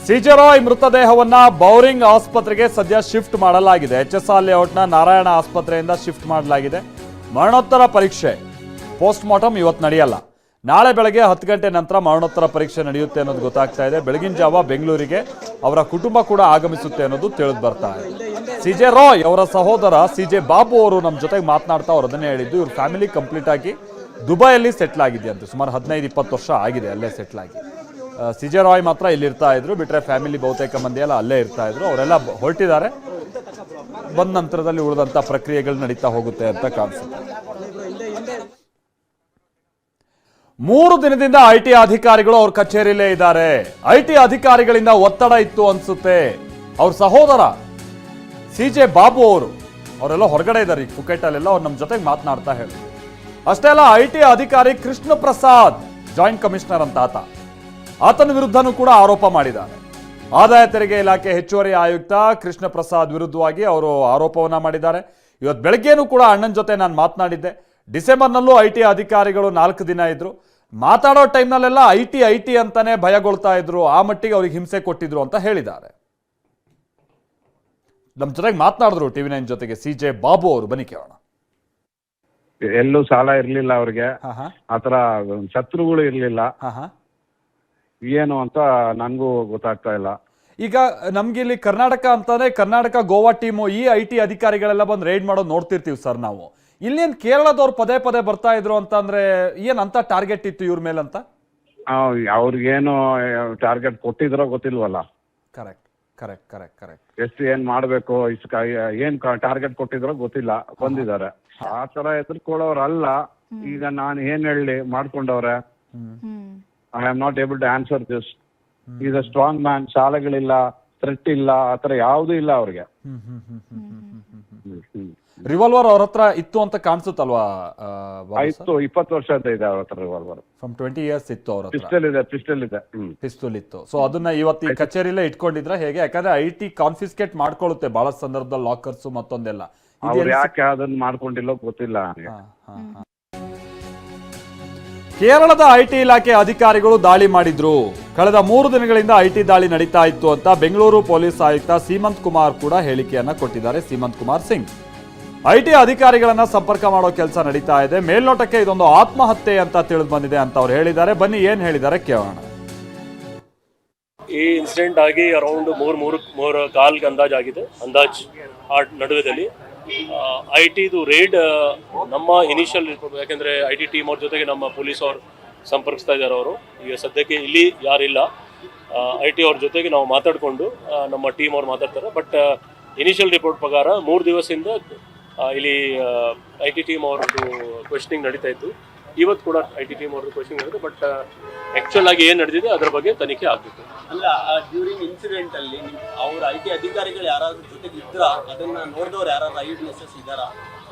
CJ Roy ಮೃತದೇಹವನ್ನ Bowring ಆಸ್ಪತ್ರೆಗೆ ಸದ್ಯ shift ಮಾಡಲಾಗಿದೆ. HSR ಲೇಔಟ್ನ ನಾರಾಯಣ ಆಸ್ಪತ್ರೆಯಿಂದ ಶಿಫ್ಟ್ ಮಾಡಲಾಗಿದೆ. ಮರಣೋತ್ತರ ಪರೀಕ್ಷೆ ಪೋಸ್ಟ್ ಮಾರ್ಟಮ್ ಇವತ್ತು ನಡೆಯಲ್ಲ. ನಾಳೆ ಬೆಳಗ್ಗೆ 10 ಗಂಟೆ ನಂತರ ಮರಣೋತ್ತರ ಪರೀಕ್ಷೆ ನಡೆಯುತ್ತೆ ಅನ್ನೋದು ಗೊತ್ತಾಗ್ತಾ ಇದೆ. ಬೆಳಗಿನ ಜಾವ ಬೆಂಗಳೂರಿಗೆ ಅವರ ಕುಟುಂಬ ಕೂಡ ಆಗಮಿಸುತ್ತೆ ಅನ್ನೋದು ತಿಳಿದು ಬರ್ತಾ ಇದೆ. ಸಿಜೆ ರಾಯ್ ಅವರ ಸಹೋದರ ಸಿಜೆ ಬಾಬು ಅವರು ನಮ್ಮ ಜೊತೆಗೆ ಮಾತನಾಡ್ತಾ ಅವ್ರು ಅದನ್ನೇ ಹೇಳಿದ್ದು. ಇವ್ರ ಫ್ಯಾಮಿಲಿ ಕಂಪ್ಲೀಟ್ ಆಗಿ ದುಬೈಯಲ್ಲಿ ಸೆಟ್ಲ್ ಆಗಿದೆಯಂತೆ. ಸುಮಾರು 15-20 ವರ್ಷ ಆಗಿದೆ ಅಲ್ಲೇ ಸೆಟ್ಲ್ ಆಗಿ. ಸಿಜೆ ರಾಯ್ ಮಾತ್ರ ಇಲ್ಲಿ ಇರ್ತಾ ಇದ್ರು, ಬಿಟ್ರೆ ಫ್ಯಾಮಿಲಿ ಬಹುತೇಕ ಮಂದಿ ಎಲ್ಲ ಅಲ್ಲೇ ಇರ್ತಾ ಇದ್ರು. ಅವರೆಲ್ಲ ಹೊರಟಿದ್ದಾರೆ. ಬಂದ ನಂತರದಲ್ಲಿ ಉಳಿದಂತ ಪ್ರಕ್ರಿಯೆಗಳು ನಡೀತಾ ಹೋಗುತ್ತೆ ಅಂತ ಕಾಣಿಸುತ್ತೆ. 3 ದಿನದಿಂದ IT ಅಧಿಕಾರಿಗಳು ಅವ್ರ ಕಚೇರಿಯಲ್ಲೇ ಇದ್ದಾರೆ. IT ಅಧಿಕಾರಿಗಳಿಂದ ಒತ್ತಡ ಇತ್ತು ಅನ್ಸುತ್ತೆ. ಅವ್ರ ಸಹೋದರ ಸಿಜೆ ಬಾಬು ಅವರೆಲ್ಲ ಹೊರಗಡೆ ಇದ್ದಾರೆ. ಈಗ ಫುಕೆಟಲ್ಲೆಲ್ಲ ಅವ್ರು ನಮ್ಮ ಜೊತೆಗೆ ಮಾತನಾಡ್ತಾ ಹೇಳಿ. ಅಷ್ಟೇ ಅಲ್ಲ, IT ಅಧಿಕಾರಿ ಕೃಷ್ಣ ಪ್ರಸಾದ್ ಜಾಯಿಂಟ್ ಕಮಿಷನರ್ ಅಂತ ಆತನ ವಿರುದ್ಧನೂ ಕೂಡ ಆರೋಪ ಮಾಡಿದ್ದಾರೆ. ಆದಾಯ ತೆರಿಗೆ ಇಲಾಖೆ ಹೆಚ್ಚುವರಿ ಆಯುಕ್ತ ಕೃಷ್ಣ ಪ್ರಸಾದ್ ವಿರುದ್ಧವಾಗಿ ಅವರು ಆರೋಪವನ್ನ ಮಾಡಿದ್ದಾರೆ. ಇವತ್ತು ಬೆಳಗ್ಗೆನೂ ಕೂಡ ಅಣ್ಣನ ಜೊತೆ ನಾನು ಮಾತನಾಡಿದ್ದೆ. ಡಿಸೆಂಬರ್ನಲ್ಲೂ IT ಅಧಿಕಾರಿಗಳು 4 ದಿನ ಇದ್ರು. ಮಾತಾಡೋ ಟೈಮ್ನಲ್ಲೆಲ್ಲ IT ಅಂತಾನೆ ಭಯಗೊಳ್ತಾ ಇದ್ರು. ಆ ಮಟ್ಟಿಗೆ ಅವ್ರಿಗೆ ಹಿಂಸೆ ಕೊಟ್ಟಿದ್ರು ಅಂತ ಹೇಳಿದ್ದಾರೆ. ನಮ್ಮ ಜೊತೆಗೆ ಮಾತನಾಡಿದ್ರು TV9 ಜೊತೆಗೆ ಸಿಜೆ ಬಾಬು ಅವರು. ಬನ್ನಿ ಕೇಳೋಣ. ಎಲ್ಲೂ ಸಾಲ ಇರ್ಲಿಲ್ಲ ಅವ್ರಿಗೆ, ಆತರ ಶತ್ರುಗಳು ಇರ್ಲಿಲ್ಲ. ಏನು ಅಂತ ನನ್ಗೂ ಗೊತ್ತಾಗ್ತಾ ಇಲ್ಲ. ಈಗ ನಮ್ಗೆ ಇಲ್ಲಿ ಕರ್ನಾಟಕ ಅಂತಾನೆ ಕರ್ನಾಟಕ ಗೋವಾ ಟೀಮು ಈ IT ಅಧಿಕಾರಿಗಳೆಲ್ಲ ಬಂದು ರೈಡ್ ಮಾಡೋದು ನೋಡ್ತಿರ್ತೀವಿ ಸರ್ ನಾವು. ಇಲ್ಲೇನು ಕೇರಳದವ್ರು ಪದೇ ಬರ್ತಾ ಇದ್ರು ಅಂತಂದ್ರೆ ಏನಂತ ಟಾರ್ಗೆಟ್ ಇತ್ತು ಇವ್ರ ಮೇಲಂತ? ಅವ್ರಿಗೇನು ಟಾರ್ಗೆಟ್ ಕೊಟ್ಟಿದ್ರೋ ಗೊತ್ತಿಲ್ವಲ್ಲ. ಕರೆಕ್ಟ್ ಕರೆಕ್ಟ್ ಕರೆಕ್ಟ್ ಕರೆಕ್ಟ್ ಎಷ್ಟು ಏನ್ ಮಾಡ್ಬೇಕು, ಏನ್ ಟಾರ್ಗೆಟ್ ಕೊಟ್ಟಿದ್ರೋ ಗೊತ್ತಿಲ್ಲ, ಬಂದಿದ್ದಾರೆ. ಆ ತರ ಎದುರ್ಕೊಳ್ಳೋರಲ್ಲ. ಈಗ ನಾನು ಏನ್ ಹೇಳಿ ಮಾಡ್ಕೊಂಡವ್ರೆ. I am not able to answer this. Is a strong man. ಶಾಲೆಗಳಿಲ್ಲ, ಥ್ರೆಟ್ ಇಲ್ಲ, ಆತರ ಯಾವ್ದು ಇಲ್ಲ ಅವ್ರಿಗೆ. ರಿವಾಲ್ವರ್ ಅವ್ರ ಹತ್ರ ಇತ್ತು ಅಂತ ಕಾಣಿಸುತ್ತಲ್ವಾ? ಇತ್ತು, 20 ವರ್ಷದ ಇದೆ ಅವ್ರ ಹತ್ರ ರಿವಾಲ್ವರ್. ಫ್ರಮ್ 20 years ಇತ್ತು ಅವ್ರ ಹತ್ರ. ಪಿಸ್ಟಲ್ ಇದೆ. ಪಿಸ್ತೂಲ್ ಇತ್ತು. ಸೊ ಅದನ್ನ ಇವತ್ತು ಈ ಕಚೇರಿಲೇ ಇಟ್ಕೊಂಡಿದ್ರ ಹೇಗೆ? ಯಾಕಂದ್ರೆ IT ಕಾನ್ಫಿಸ್ಕೇಟ್ ಮಾಡ್ಕೊಳ್ಳುತ್ತೆ ಬಹಳ ಸಂದರ್ಭದಲ್ಲಿ, ಲಾಕರ್ಸ್ ಮತ್ತೊಂದೆಲ್ಲ. ಅವ್ರು ಯಾಕೆ ಅದನ್ನ ಮಾಡ್ಕೊಂಡಿಲ್ಲೋ ಗೊತ್ತಿಲ್ಲ. ಕೇರಳದ IT ಇಲಾಖೆ ಅಧಿಕಾರಿಗಳು ದಾಳಿ ಮಾಡಿದ್ರು. ಕಳೆದ 3 ದಿನಗಳಿಂದ IT ದಾಳಿ ನಡೀತಾ ಇತ್ತು ಅಂತ ಬೆಂಗಳೂರು ಪೊಲೀಸ್ ಆಯುಕ್ತ ಸೀಮಂತ್ ಕುಮಾರ್ ಕೂಡ ಹೇಳಿಕೆಯನ್ನ ಕೊಟ್ಟಿದ್ದಾರೆ. ಸೀಮಂತ್ ಕುಮಾರ್ ಸಿಂಗ್ IT ಅಧಿಕಾರಿಗಳನ್ನ ಸಂಪರ್ಕ ಮಾಡೋ ಕೆಲಸ ನಡೀತಾ ಇದೆ. ಮೇಲ್ನೋಟಕ್ಕೆ ಇದೊಂದು ಆತ್ಮಹತ್ಯೆ ಅಂತ ತಿಳಿದು ಬಂದಿದೆ ಅಂತ ಅವ್ರು ಹೇಳಿದ್ದಾರೆ. ಬನ್ನಿ ಏನ್ ಹೇಳಿದ್ದಾರೆ ಕೇಳೋಣ. ಈ ಇನ್ಸಿಡೆಂಟ್ ಆಗಿ ಅರೌಂಡ್ ಮೂರು ಕಾಲ್ಗೆ ಅಂದಾಜಾಗಿದೆ. ಆ ನಡುವೆದಲ್ಲಿ IT ರೇಡ್ ನಮ್ಮ ಇನಿಷಿಯಲ್, ಯಾಕೆಂದ್ರೆ IT ಟೀಮ್ ಅವ್ರ ಜೊತೆಗೆ ನಮ್ಮ ಪೊಲೀಸ್ ಅವ್ರು ಸಂಪರ್ಕಿಸ್ತಾ ಇದ್ದಾರೆ. ಅವರು ಈಗ ಸದ್ಯಕ್ಕೆ ಇಲ್ಲಿ ಯಾರಿಲ್ಲ. IT ಅವ್ರ ಜೊತೆಗೆ ನಾವು ಮಾತಾಡಿಕೊಂಡು ನಮ್ಮ ಟೀಮ್ ಅವ್ರು ಮಾತಾಡ್ತಾರೆ. ಬಟ್ ಇನಿಷಿಯಲ್ ರಿಪೋರ್ಟ್ ಪ್ರಕಾರ 3 ದಿವಸದಿಂದ ಇಲ್ಲಿ IT ಟೀಮ್ ಅವ್ರದ್ದು ಕ್ವೆಶ್ಚನಿಂಗ್ ನಡೀತಾ ಇತ್ತು. ಇವತ್ತು ಕೂಡ IT ಟೀಮ್ ಅವ್ರದ್ದು ಕ್ವೆಶ್ಚನಿಂಗ್ ನಡೆದಿದೆ. ಬಟ್ ಆಕ್ಚುಯಲ್ ಆಗಿ ಏನು ನಡೆದಿದೆ ಅದರ ಬಗ್ಗೆ ತನಿಖೆ ಆಗಬೇಕು. ಅಲ್ಲ, ಡ್ಯೂರಿಂಗ್ ಇನ್ಸಿಡೆಂಟ್ ಅಲ್ಲಿ ಅವ್ರ IT ಅಧಿಕಾರಿಗಳು ಯಾರಾದ್ರೂ ಜೊತೆಗೆ ಇದ್ರ, ಅದನ್ನ ನೋಡಿದವ್ರು ಯಾರಾದ್ರೂ ಐ ವಿಟ್ನೆಸಸ್ ಇದ್ದಾರಾ?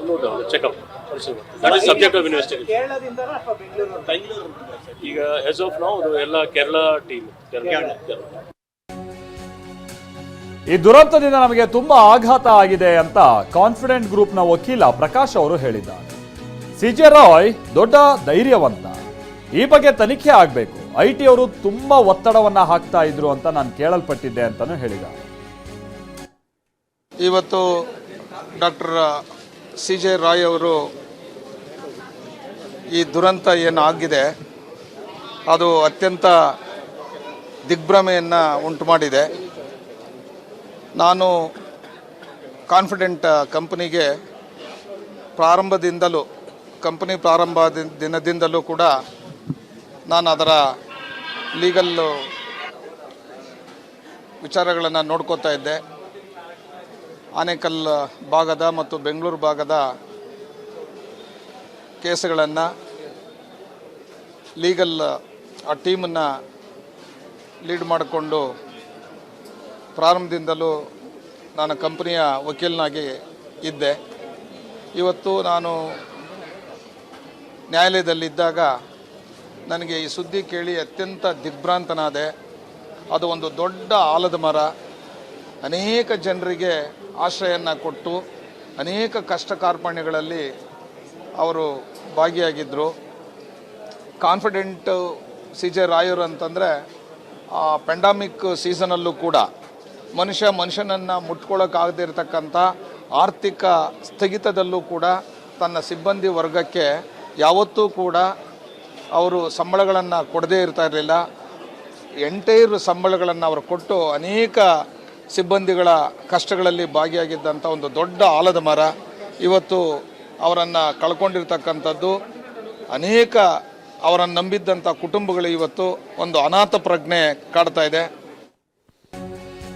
ನೋಡೋದು ಚೆಕ್ಅಪ್ ಪರಿಶೀಲನೆ. That is subject of investigation. Bengaluru ಈಗ ಆಸ್ ಆಫ್ ನೌ ಎಲ್ಲ ಕೇರಳ ಟೀಮ್. ಈ ದುರಂತದಿಂದ ನಮಗೆ ತುಂಬಾ ಆಘಾತ ಆಗಿದೆ ಅಂತ ಕಾನ್ಫಿಡೆಂಟ್ ಗ್ರೂಪ್ನ ವಕೀಲ ಪ್ರಕಾಶ್ ಅವರು ಹೇಳಿದ್ದಾರೆ. ಸಿಜೆ ರಾಯ್ ದೊಡ್ಡ ಧೈರ್ಯವಂತ. ಈ ಬಗ್ಗೆ ತನಿಖೆ ಆಗಬೇಕು. IT ಅವರು ತುಂಬಾ ಒತ್ತಡವನ್ನ ಹಾಕ್ತಾ ಇದ್ರು ಅಂತ ನಾನು ಕೇಳಲ್ಪಟ್ಟಿದ್ದೆ ಅಂತಾನು ಹೇಳಿದ್ದಾರೆ. ಇವತ್ತು ಡಾಕ್ಟರ್ ಸಿಜೆ ರಾಯ್ ಅವರು ಈ ದುರಂತ ಏನಾಗಿದೆ ಅದು ಅತ್ಯಂತ ದಿಗ್ಭ್ರಮೆಯನ್ನು ಉಂಟು ಮಾಡಿದೆ. ನಾನು ಕಾನ್ಫಿಡೆಂಟ್ ಕಂಪನಿಗೆ ಕಂಪನಿ ಪ್ರಾರಂಭ ದಿನದಿಂದಲೂ ಕೂಡ ನಾನು ಅದರ ಲೀಗಲ್ ವಿಚಾರಗಳನ್ನು ನೋಡ್ಕೋತಾ ಇದ್ದೆ. ಆನೇಕಲ್ ಭಾಗದ ಮತ್ತು ಬೆಂಗಳೂರು ಭಾಗದ ಕೇಸುಗಳನ್ನು ಲೀಗಲ್ ಆ ಟೀಮನ್ನು ಲೀಡ್ ಮಾಡಿಕೊಂಡು ಪ್ರಾರಂಭದಿಂದಲೂ ನಾನು ಕಂಪನಿಯ ವಕೀಲನಾಗಿ ಇದ್ದೆ. ಇವತ್ತು ನಾನು ನ್ಯಾಯಾಲಯದಲ್ಲಿದ್ದಾಗ ನನಗೆ ಈ ಸುದ್ದಿ ಕೇಳಿ ಅತ್ಯಂತ ದಿಗ್ಭ್ರಾಂತನಾದೆ. ಅದು ಒಂದು ದೊಡ್ಡ ಆಲದ ಮರ. ಅನೇಕ ಜನರಿಗೆ ಆಶ್ರಯವನ್ನು ಕೊಟ್ಟು ಅನೇಕ ಕಷ್ಟ ಕಾರ್ಪಣ್ಯಗಳಲ್ಲಿ ಅವರು ಭಾಗಿಯಾಗಿದ್ದರು. ಕಾನ್ಫಿಡೆಂಟ್ ಸಿಜೆ ರಾಯರು ಅಂತಂದರೆ ಪೆಂಡಮಿಕ್ ಸೀಸನಲ್ಲೂ ಕೂಡ ಮನುಷ್ಯನನ್ನು ಮುಟ್ಕೊಳ್ಳೋಕ್ಕಾಗದೇ ಇರತಕ್ಕಂಥ ಆರ್ಥಿಕ ಸ್ಥಗಿತದಲ್ಲೂ ಕೂಡ ತನ್ನ ಸಿಬ್ಬಂದಿ ವರ್ಗಕ್ಕೆ ಯಾವತ್ತೂ ಕೂಡ ಅವರು ಸಂಬಳಗಳನ್ನು ಕೊಡದೇ ಇರ್ತಾ ಇರಲಿಲ್ಲ. ಎಂಟೈರ್ ಸಂಬಳಗಳನ್ನು ಅವರು ಕೊಟ್ಟು ಅನೇಕ ಸಿಬ್ಬಂದಿಗಳ ಕಷ್ಟಗಳಲ್ಲಿ ಭಾಗಿಯಾಗಿದ್ದಂಥ ಒಂದು ದೊಡ್ಡ ಆಲದ ಮರ ಇವತ್ತು ಅವರನ್ನು ಕಳ್ಕೊಂಡಿರ್ತಕ್ಕಂಥದ್ದು. ಅನೇಕ ಅವರನ್ನು ನಂಬಿದ್ದಂಥ ಕುಟುಂಬಗಳು ಇವತ್ತು ಒಂದು ಅನಾಥ ಪ್ರಜ್ಞೆ ಕಾಡ್ತಾ ಇದೆ.